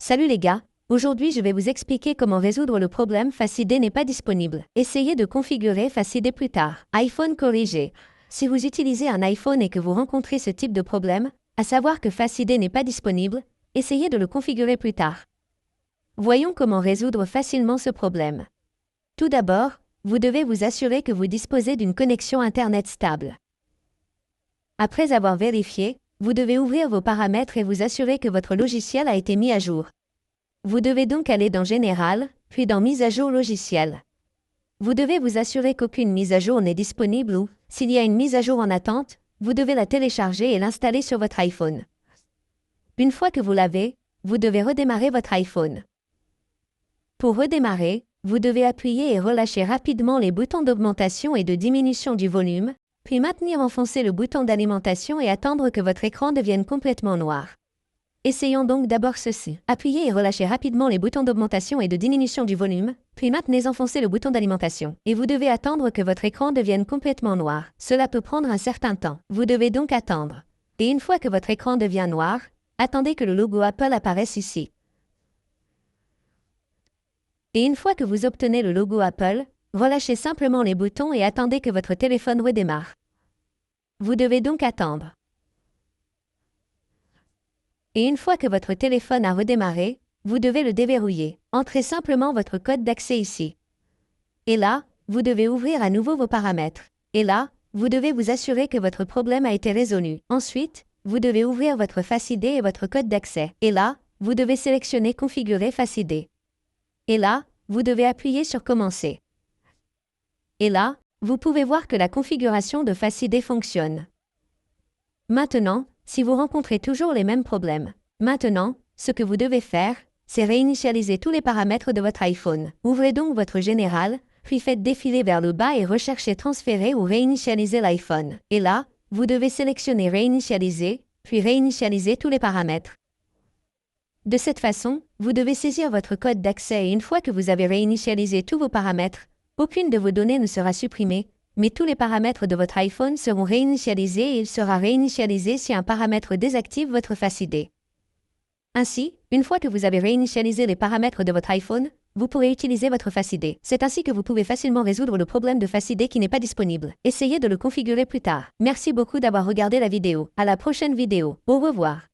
Salut les gars, aujourd'hui je vais vous expliquer comment résoudre le problème Face ID n'est pas disponible. Essayez de configurer Face ID plus tard. iPhone corrigé. Si vous utilisez un iPhone et que vous rencontrez ce type de problème, à savoir que Face ID n'est pas disponible, essayez de le configurer plus tard. Voyons comment résoudre facilement ce problème. Tout d'abord, vous devez vous assurer que vous disposez d'une connexion Internet stable. Après avoir vérifié, vous devez ouvrir vos paramètres et vous assurer que votre logiciel a été mis à jour. Vous devez donc aller dans Général, puis dans Mise à jour logiciel. Vous devez vous assurer qu'aucune mise à jour n'est disponible ou, s'il y a une mise à jour en attente, vous devez la télécharger et l'installer sur votre iPhone. Une fois que vous l'avez, vous devez redémarrer votre iPhone. Pour redémarrer, vous devez appuyer et relâcher rapidement les boutons d'augmentation et de diminution du volume, puis maintenir enfoncé le bouton d'alimentation et attendre que votre écran devienne complètement noir. Essayons donc d'abord ceci. Appuyez et relâchez rapidement les boutons d'augmentation et de diminution du volume, puis maintenez enfoncé le bouton d'alimentation. Et vous devez attendre que votre écran devienne complètement noir. Cela peut prendre un certain temps. Vous devez donc attendre. Et une fois que votre écran devient noir, attendez que le logo Apple apparaisse ici. Et une fois que vous obtenez le logo Apple, relâchez simplement les boutons et attendez que votre téléphone redémarre. Vous devez donc attendre. Et une fois que votre téléphone a redémarré, vous devez le déverrouiller. Entrez simplement votre code d'accès ici. Et là, vous devez ouvrir à nouveau vos paramètres. Et là, vous devez vous assurer que votre problème a été résolu. Ensuite, vous devez ouvrir votre Face ID et votre code d'accès. Et là, vous devez sélectionner Configurer Face ID. Et là, vous devez appuyer sur Commencer. Et là, vous pouvez voir que la configuration de Face ID fonctionne. Maintenant, si vous rencontrez toujours les mêmes problèmes, ce que vous devez faire, c'est réinitialiser tous les paramètres de votre iPhone. Ouvrez donc votre Général, puis faites défiler vers le bas et recherchez Transférer ou réinitialiser l'iPhone. Et là, vous devez sélectionner Réinitialiser, puis réinitialiser tous les paramètres. De cette façon, vous devez saisir votre code d'accès et une fois que vous avez réinitialisé tous vos paramètres, aucune de vos données ne sera supprimée, mais tous les paramètres de votre iPhone seront réinitialisés et il sera réinitialisé si un paramètre désactive votre Face ID. Ainsi, une fois que vous avez réinitialisé les paramètres de votre iPhone, vous pourrez utiliser votre Face ID. C'est ainsi que vous pouvez facilement résoudre le problème de Face ID qui n'est pas disponible. Essayez de le configurer plus tard. Merci beaucoup d'avoir regardé la vidéo. À la prochaine vidéo. Au revoir.